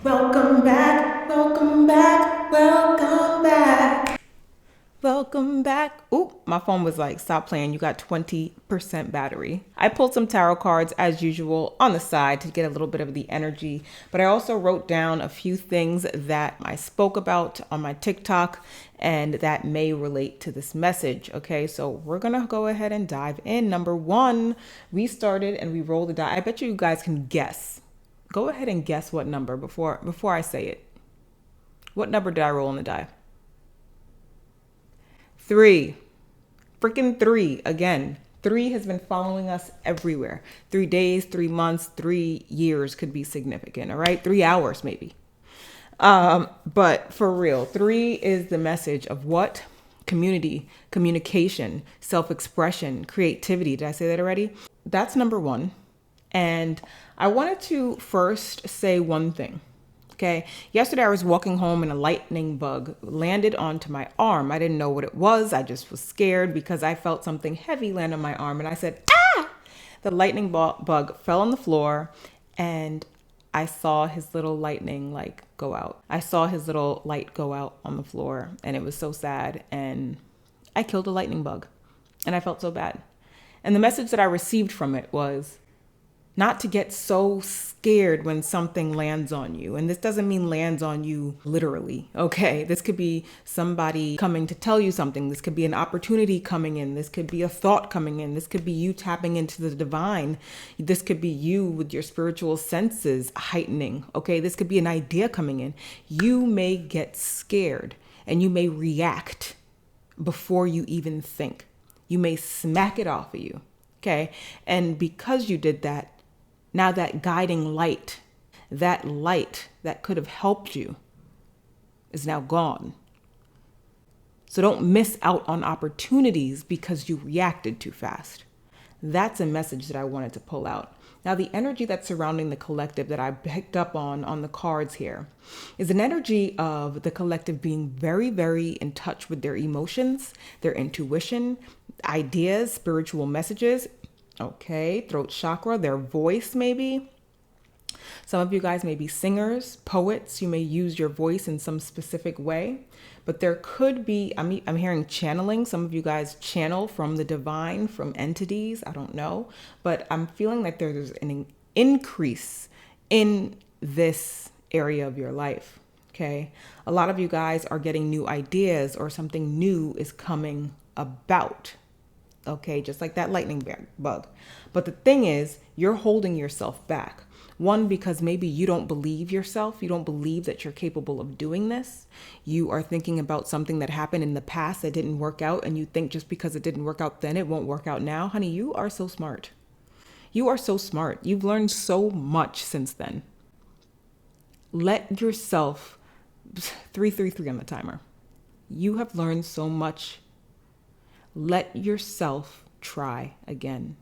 Welcome back, welcome back, welcome back. Welcome back. Ooh, my phone was like, stop playing. You got 20% battery. I pulled some tarot cards as usual on the side to get a little bit of the energy, but I also wrote down a few things that I spoke about on my TikTok and that may relate to this message. Okay, so we're gonna go ahead and dive in. Number one, we started and we rolled the die. I bet you guys can guess. Go ahead and guess what number before I say it. What number did I roll on the die? Three. Freaking three again. Three has been following us everywhere. 3 days, 3 months, 3 years could be significant. All right. 3 hours maybe. But for real, three is the message of what? Community, communication, self-expression, creativity. Did I say that already? That's number one. And I wanted to first say one thing. Okay. Yesterday I was walking home and a lightning bug landed onto my arm. I didn't know what it was. I just was scared because I felt something heavy land on my arm and I said, ah! The lightning bug fell on the floor and I saw his little lightning like go out. I saw his little light go out on the floor and it was so sad. And I killed a lightning bug and I felt so bad. And the message that I received from it was, not to get so scared when something lands on you. And this doesn't mean lands on you literally, okay? This could be somebody coming to tell you something. This could be an opportunity coming in. This could be a thought coming in. This could be you tapping into the divine. This could be you with your spiritual senses heightening, okay? This could be an idea coming in. You may get scared and you may react before you even think. You may smack it off of you, okay? And because you did that, now that guiding light, that light that could have helped you is now gone. So don't miss out on opportunities because you reacted too fast. That's a message that I wanted to pull out. Now, the energy that's surrounding the collective that I picked up on the cards here is an energy of the collective being very, very in touch with their emotions, their intuition, ideas, spiritual messages. Okay, throat chakra, their voice maybe. Some of you guys may be singers, poets. You may use your voice in some specific way. But there could be, I'm hearing channeling. Some of you guys channel from the divine, from entities. I don't know. But I'm feeling like there's an increase in this area of your life. Okay. A lot of you guys are getting new ideas or something new is coming about. Okay, just like that lightning bug. But the thing is, you're holding yourself back. One, because maybe you don't believe yourself. You don't believe that you're capable of doing this. You are thinking about something that happened in the past that didn't work out. And you think just because it didn't work out then, it won't work out now. Honey, you are so smart. You are so smart. You've learned so much since then. Let yourself, 333 on the timer. You have learned so much. Let yourself try again.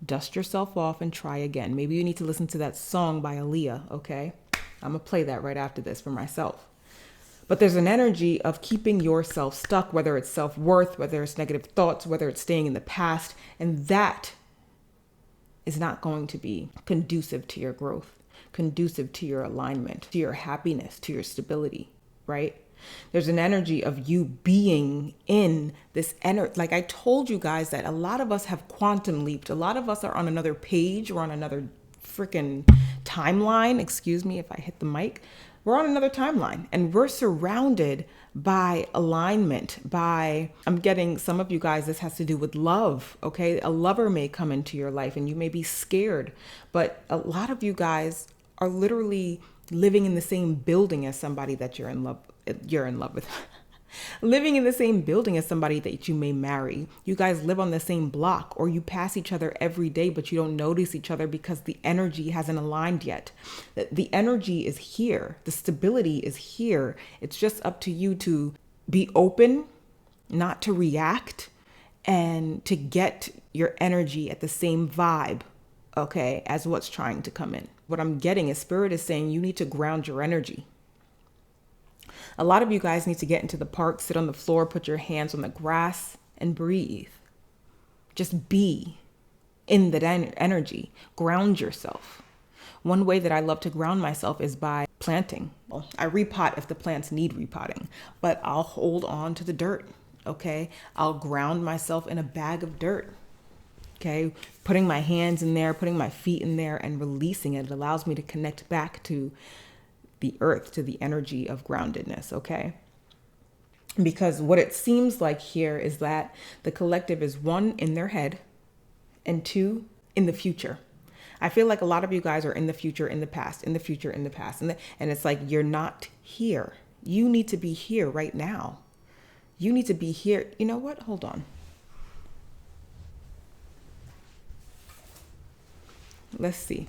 Dust yourself off and try again. Maybe you need to listen to that song by Aaliyah, okay? I'm going to play that right after this for myself. But there's an energy of keeping yourself stuck, whether it's self-worth, whether it's negative thoughts, whether it's staying in the past. And that is not going to be conducive to your growth, conducive to your alignment, to your happiness, to your stability, right? There's an energy of you being in this energy. Like I told you guys that a lot of us have quantum leaped. A lot of us are on another page or on another freaking timeline. Excuse me if I hit the mic. We're on another timeline and we're surrounded by alignment, I'm getting some of you guys, this has to do with love. Okay. A lover may come into your life and you may be scared, but a lot of you guys are literally living in the same building as somebody that you're in love with. Living in the same building as somebody that you may marry. You guys live on the same block or you pass each other every day, but you don't notice each other because the energy hasn't aligned yet. The energy is here. The stability is here. It's just up to you to be open, not to react, and to get your energy at the same vibe, okay, as what's trying to come in. What I'm getting is Spirit is saying you need to ground your energy. A lot of you guys need to get into the park, sit on the floor, put your hands on the grass and breathe. Just be in that energy. Ground yourself. One way that I love to ground myself is by planting. Well, I repot if the plants need repotting, but I'll hold on to the dirt. Okay. I'll ground myself in a bag of dirt. Okay. Putting my hands in there, putting my feet in there and releasing it. It allows me to connect back to the earth, to the energy of groundedness. Okay. Because what it seems like here is that the collective is one, in their head, and two, in the future. I feel like a lot of you guys are in the future, in the past, in the future, in the past. And it's like, you're not here. You need to be here right now. You need to be here. You know what? Hold on. Let's see.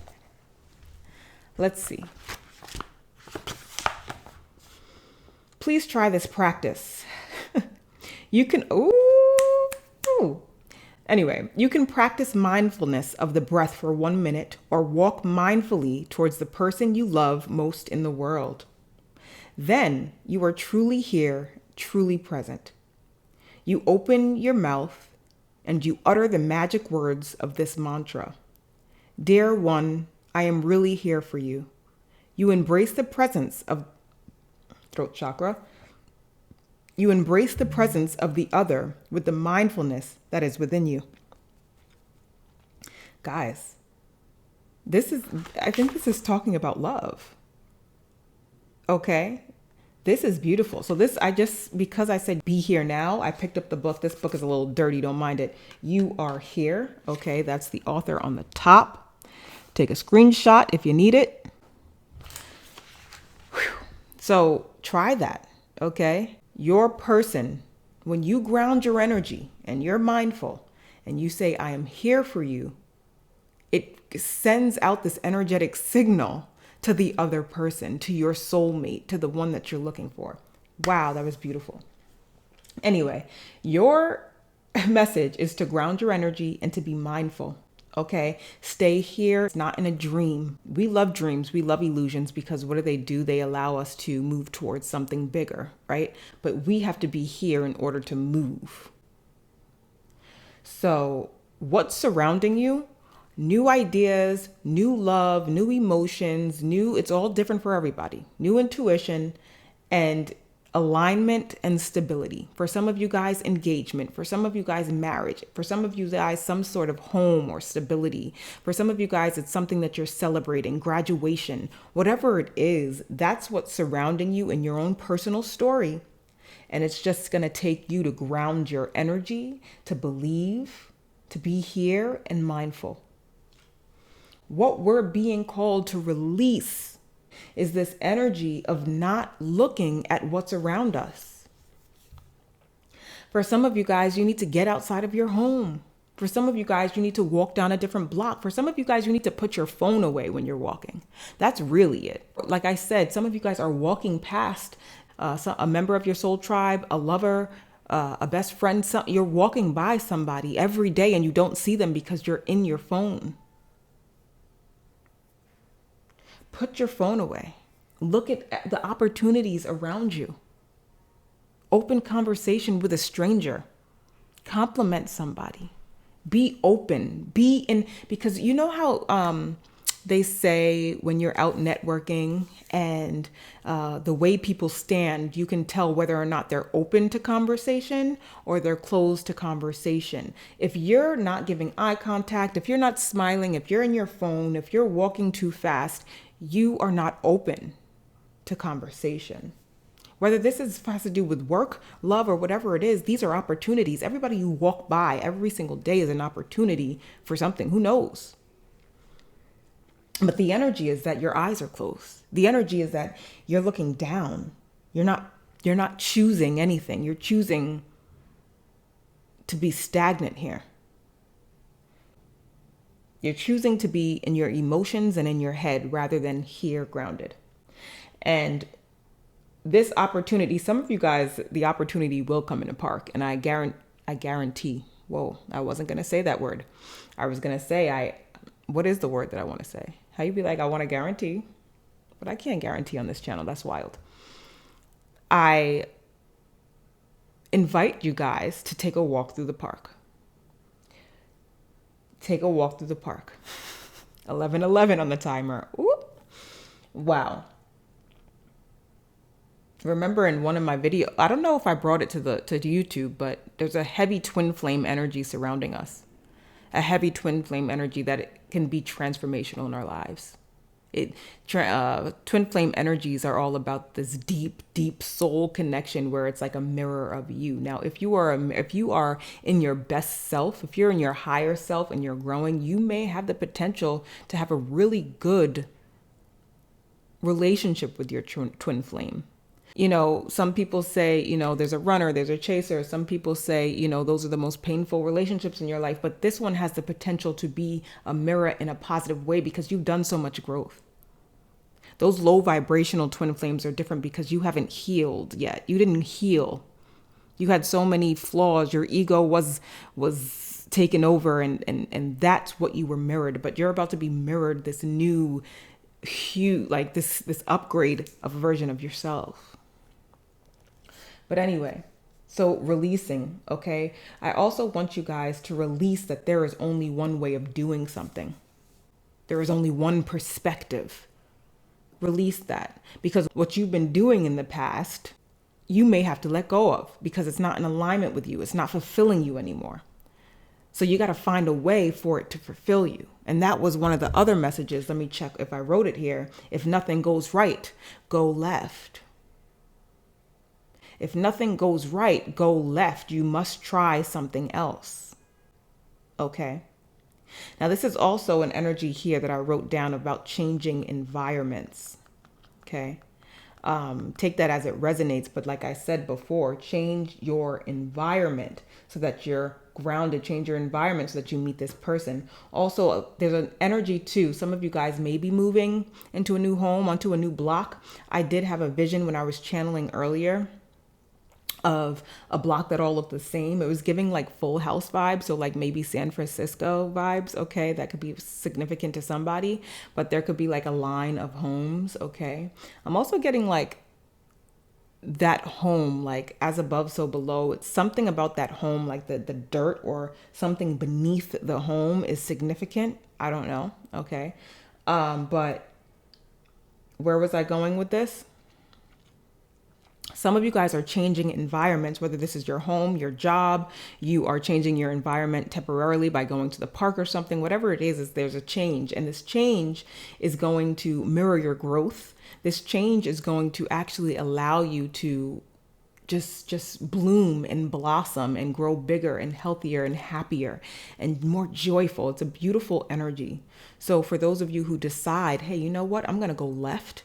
Please try this practice. You can, Anyway, you can practice mindfulness of the breath for 1 minute or walk mindfully towards the person you love most in the world. Then you are truly here, truly present. You open your mouth and you utter the magic words of this mantra. Dear one, I am really here for you. You embrace the presence of throat chakra. You embrace the presence of the other with the mindfulness that is within you. Guys, I think this is talking about love. Okay? This is beautiful. So because I said be here now, I picked up the book. This book is a little dirty, don't mind it. You Are Here. Okay, that's the author on the top. Take a screenshot if you need it. Whew. So try that, okay? Your person, when you ground your energy and you're mindful and you say, I am here for you, it sends out this energetic signal to the other person, to your soulmate, to the one that you're looking for. Wow, that was beautiful. Anyway, your message is to ground your energy and to be mindful. Okay, stay here. It's not in a dream. We love dreams. We love illusions because what do? They allow us to move towards something bigger, right? But we have to be here in order to move. So what's surrounding you? New ideas, new love, new emotions, it's all different for everybody. New intuition and alignment and stability. For some of you guys, engagement. For some of you guys, marriage. For some of you guys, some sort of home or stability. For some of you guys, it's something that you're celebrating, graduation, whatever it is, that's what's surrounding you in your own personal story. And it's just going to take you to ground your energy, to believe, to be here and mindful. What we're being called to release is this energy of not looking at what's around us. For some of you guys, you need to get outside of your home. For some of you guys, you need to walk down a different block. For some of you guys, you need to put your phone away when you're walking. That's really it. Like I said, some of you guys are walking past a member of your soul tribe, a lover, a best friend. You're walking by somebody every day and you don't see them because you're in your phone. Put your phone away. Look at the opportunities around you. Open conversation with a stranger. Compliment somebody. Be open. Because you know how they say when you're out networking and the way people stand, you can tell whether or not they're open to conversation or they're closed to conversation. If you're not giving eye contact, if you're not smiling, if you're in your phone, if you're walking too fast, you are not open to conversation. Whether this has to do with work, love, or whatever it is, these are opportunities. Everybody you walk by every single day is an opportunity for something. Who knows? But the energy is that your eyes are closed. The energy is that you're looking down. You're not choosing anything. You're choosing to be stagnant here. You're choosing to be in your emotions and in your head rather than here grounded. And this opportunity, some of you guys, the opportunity will come in a park. And I guarantee, whoa, I wasn't going to say that word. I was going to say, what is the word that I want to say? How you be like, I want to guarantee, but I can't guarantee on this channel. That's wild. I invite you guys to take a walk through the park. Take a walk through the park. 11:11 on the timer. Ooh. Wow. Remember in one of my videos, I don't know if I brought it to YouTube, but there's a heavy twin flame energy surrounding us. A heavy twin flame energy that it can be transformational in our lives. Twin flame energies are all about this deep, deep soul connection where it's like a mirror of you. Now, if you are in your best self, if you're in your higher self and you're growing, you may have the potential to have a really good relationship with your twin flame. Some people say, there's a runner, there's a chaser. Some people say, those are the most painful relationships in your life. But this one has the potential to be a mirror in a positive way because you've done so much growth. Those low vibrational twin flames are different because you haven't healed yet. You didn't heal. You had so many flaws. Your ego was taken over and that's what you were mirrored. But you're about to be mirrored this new huge, like this upgrade of a version of yourself. But anyway, so releasing, okay? I also want you guys to release that there is only one way of doing something. There is only one perspective. Release that, because what you've been doing in the past, you may have to let go of because it's not in alignment with you. It's not fulfilling you anymore. So you got to find a way for it to fulfill you. And that was one of the other messages. Let me check if I wrote it here. If nothing goes right, go left. If nothing goes right, go left. You must try something else. Okay. Now, this is also an energy here that I wrote down about changing environments. Okay. Take that as it resonates. But like I said before, change your environment so that you're grounded. Change your environment so that you meet this person. Also, there's an energy too. Some of you guys may be moving into a new home, onto a new block. I did have a vision when I was channeling earlier of a block that all looked the same. It was giving like Full House vibes. So like maybe San Francisco vibes. Okay. That could be significant to somebody, but there could be like a line of homes. Okay. I'm also getting like that home, like as above, so below. It's something about that home, like the dirt or something beneath the home is significant. I don't know. Okay. But where was I going with this? Some of you guys are changing environments, whether this is your home, your job, you are changing your environment temporarily by going to the park or something, whatever it is there's a change. And this change is going to mirror your growth. This change is going to actually allow you to just bloom and blossom and grow bigger and healthier and happier and more joyful. It's a beautiful energy. So for those of you who decide, hey, you know what, I'm going to go left,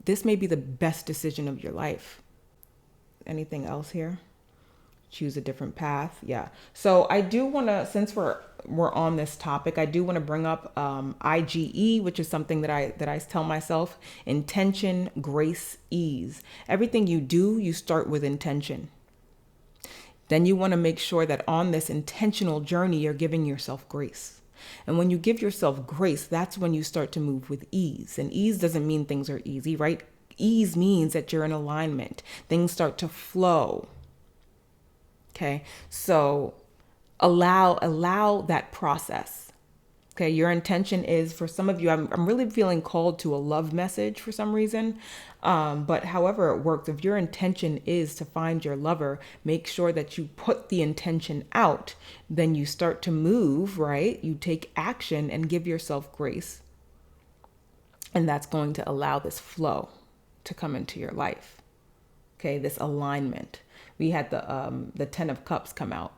this may be the best decision of your life. Anything else here? Choose a different path. Yeah. So I do want to, since we're on this topic, I do want to bring up IGE, which is something that I tell myself: intention, grace, ease. Everything you do, you start with intention. Then you want to make sure that on this intentional journey, you're giving yourself grace. And when you give yourself grace, that's when you start to move with ease. And ease doesn't mean things are easy, right? Ease means that you're in alignment. Things start to flow. Okay. So allow that process. Okay. Your intention is, for some of you, I'm really feeling called to a love message for some reason. But however it works, if your intention is to find your lover, make sure that you put the intention out. Then you start to move, right? You take action and give yourself grace. And that's going to allow this flow to come into your life. Okay, this alignment. We had the 10 of Cups come out.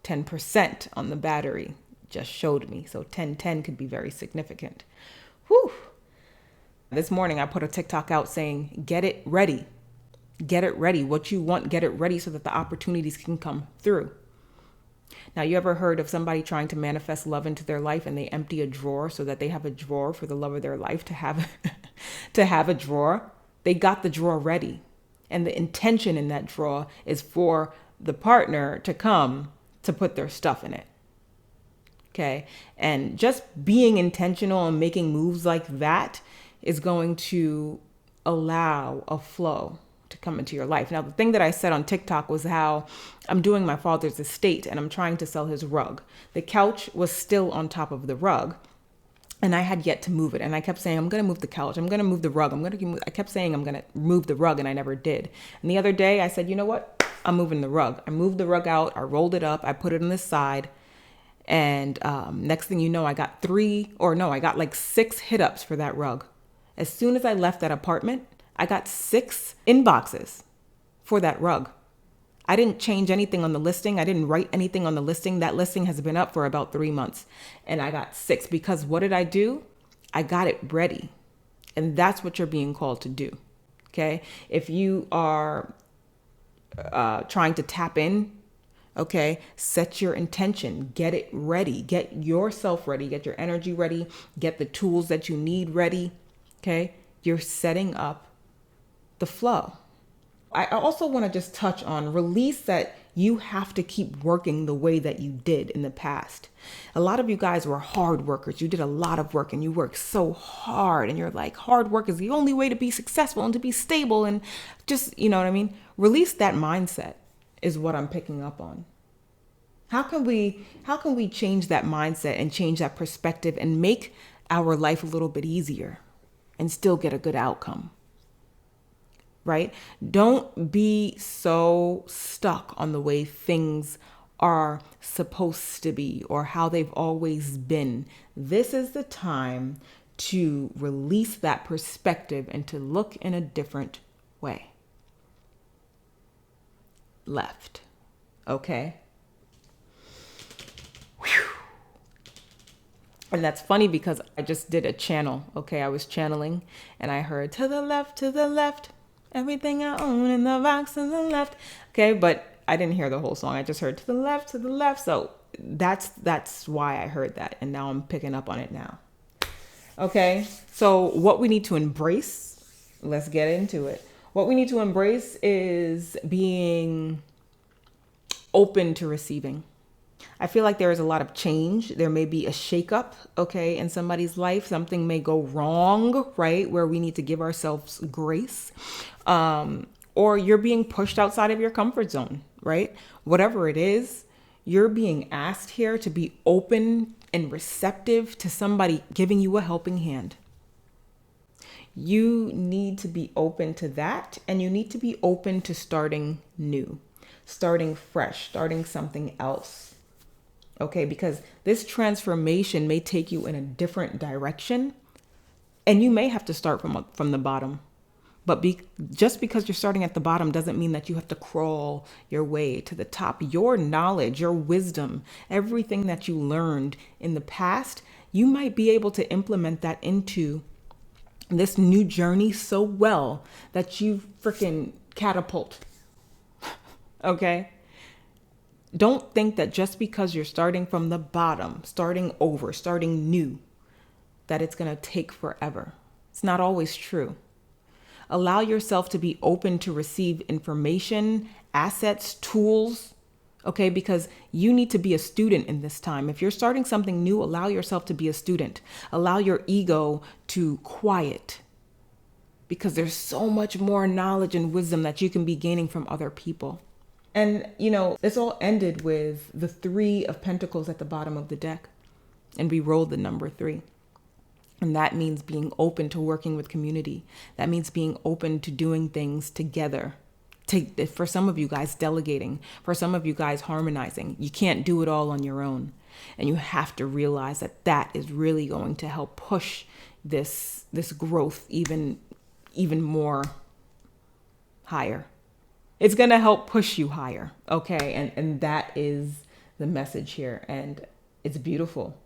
10% on the battery just showed me. So 10-10 could be very significant. Whew. This morning I put a TikTok out saying, get it ready. Get it ready. What you want, get it ready so that the opportunities can come through. Now, you ever heard of somebody trying to manifest love into their life and they empty a drawer so that they have a drawer for the love of their life to have to have a drawer? They got the drawer ready. And the intention in that drawer is for the partner to come to put their stuff in it. Okay. And just being intentional and making moves like that is going to allow a flow to come into your life. Now, the thing that I said on TikTok was how I'm doing my father's estate and I'm trying to sell his rug. The couch was still on top of the rug. And I had yet to move it. And I kept saying, I'm going to move the couch. I'm going to move the rug. I kept saying I'm going to move the rug, and I never did. And the other day I said, you know what? I'm moving the rug. I moved the rug out. I rolled it up. I put it on the side. And next thing you know, I got like 6 hit ups for that rug. As soon as I left that apartment, I got 6 inboxes for that rug. I didn't change anything on the listing. I didn't write anything on the listing. That listing has been up for about 3 months. And I got 6 because what did I do? I got it ready. And that's what you're being called to do. Okay. If you are trying to tap in, okay, set your intention, get it ready, get yourself ready, get your energy ready, get the tools that you need ready. Okay. You're setting up the flow. I also want to just touch on release that you have to keep working the way that you did in the past. A lot of you guys were hard workers. You did a lot of work and you worked so hard, and you're like, hard work is the only way to be successful and to be stable, and just, you know what I mean? Release that mindset is what I'm picking up on. How can we change that mindset and change that perspective and make our life a little bit easier and still get a good outcome? Right? Don't be so stuck on the way things are supposed to be or how they've always been. This is the time to release that perspective and to look in a different way. Left. Okay? Whew. And that's funny because I just did a channel. Okay, I was channeling and I heard to the left. Everything I own in the box to the left. Okay, but I didn't hear the whole song. I just heard to the left. So that's why I heard that. And now I'm picking up on it now. Okay, so what we need to embrace, let's get into it. What we need to embrace is being open to receiving. I feel like there is a lot of change. There may be a shakeup, okay, in somebody's life. Something may go wrong, right, where we need to give ourselves grace. Or you're being pushed outside of your comfort zone, right? Whatever it is, you're being asked here to be open and receptive to somebody giving you a helping hand. You need to be open to that, and you need to be open to starting new, starting fresh, starting something else. Okay, because this transformation may take you in a different direction, and you may have to start from the bottom. But just because you're starting at the bottom doesn't mean that you have to crawl your way to the top. Your knowledge, your wisdom, everything that you learned in the past, you might be able to implement that into this new journey so well that you freaking catapult. Okay? Don't think that just because you're starting from the bottom, starting over, starting new, that it's going to take forever. It's not always true. Allow yourself to be open to receive information, assets, tools, okay? Because you need to be a student in this time. If you're starting something new, allow yourself to be a student. Allow your ego to quiet, because there's so much more knowledge and wisdom that you can be gaining from other people. And, you know, this all ended with the 3 of Pentacles at the bottom of the deck. And we rolled the number 3. And that means being open to working with community. That means being open to doing things together. For some of you guys, delegating. For some of you guys, harmonizing. You can't do it all on your own. And you have to realize that that is really going to help push this growth even more higher. It's going to help push you higher. Okay. And that is the message here. And it's beautiful.